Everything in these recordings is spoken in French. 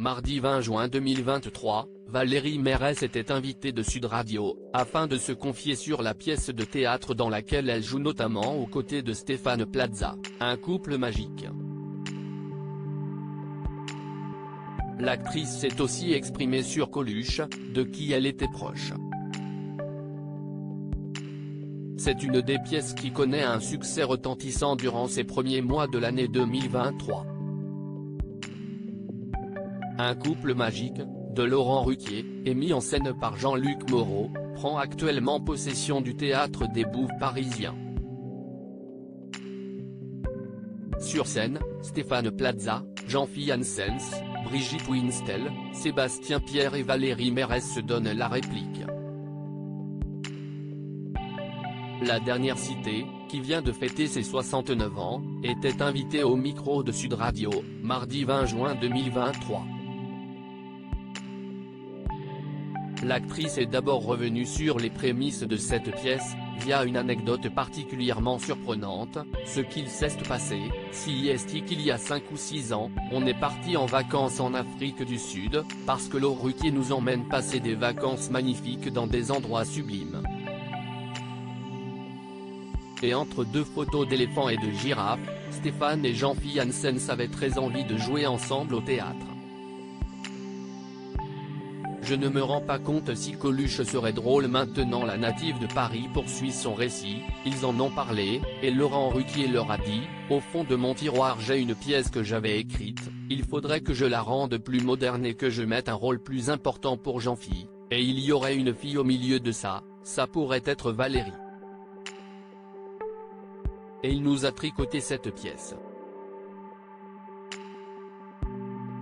Mardi 20 juin 2023, Valérie Mérès était invitée de Sud Radio, afin de se confier sur la pièce de théâtre dans laquelle elle joue notamment aux côtés de Stéphane Plaza, un couple magique. L'actrice s'est aussi exprimée sur Coluche, de qui elle était proche. C'est une des pièces qui connaît un succès retentissant durant ces premiers mois de l'année 2023. Un couple magique, de Laurent Ruquier, et mis en scène par Jean-Luc Moreau, prend actuellement possession du théâtre des Bouves parisiens. Sur scène, Stéphane Plaza, Jean-Philippe Janssens, Brigitte Winstel, Sébastien Pierre et Valérie Mérès se donnent la réplique. La dernière citée, qui vient de fêter ses 69 ans, était invitée au micro de Sud Radio, mardi 20 juin 2023. L'actrice est d'abord revenue sur les prémices de cette pièce, via une anecdote particulièrement surprenante, ce qu'il s'est passé, si est qu'il y a 5 ou 6 ans, on est parti en vacances en Afrique du Sud, parce que Laurent Ruquier nous emmène passer des vacances magnifiques dans des endroits sublimes. Et entre deux photos d'éléphants et de girafes, Stéphane et Jean-Philippe Janssens avaient très envie de jouer ensemble au théâtre. Je ne me rends pas compte si Coluche serait drôle maintenant. La native de Paris poursuit son récit, ils en ont parlé, et Laurent Ruquier leur a dit, au fond de mon tiroir j'ai une pièce que j'avais écrite, il faudrait que je la rende plus moderne et que je mette un rôle plus important pour Jean-Philippe, et il y aurait une fille au milieu de ça pourrait être Valérie. Et il nous a tricoté cette pièce.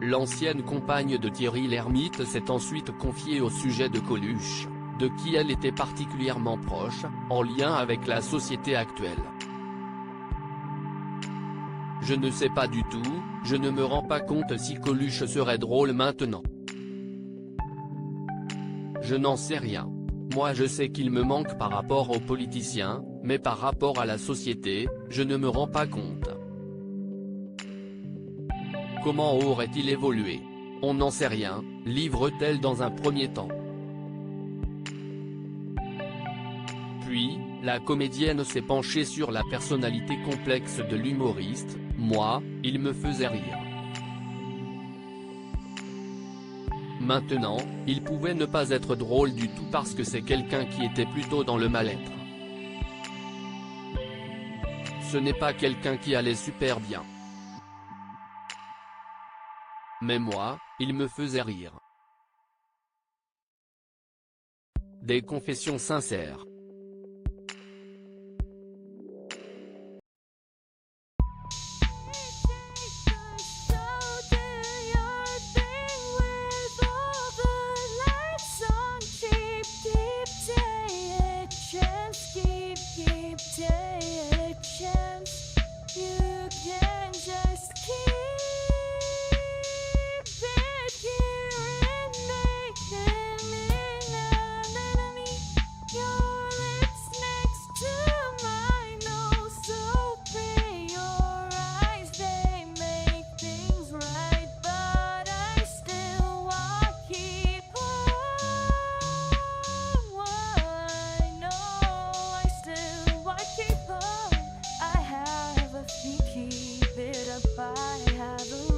L'ancienne compagne de Thierry Lhermitte s'est ensuite confiée au sujet de Coluche, de qui elle était particulièrement proche, en lien avec la société actuelle. Je ne sais pas du tout, je ne me rends pas compte si Coluche serait drôle maintenant. Je n'en sais rien. Moi je sais qu'il me manque par rapport aux politiciens, mais par rapport à la société, je ne me rends pas compte. Comment aurait-il évolué? On n'en sait rien, livre-t-elle dans un premier temps. Puis, la comédienne s'est penchée sur la personnalité complexe de l'humoriste. Moi, il me faisait rire. Maintenant, il pouvait ne pas être drôle du tout parce que c'est quelqu'un qui était plutôt dans le mal-être. Ce n'est pas quelqu'un qui allait super bien. Mais moi, il me faisait rire. Des confessions sincères. Keep it up, I have a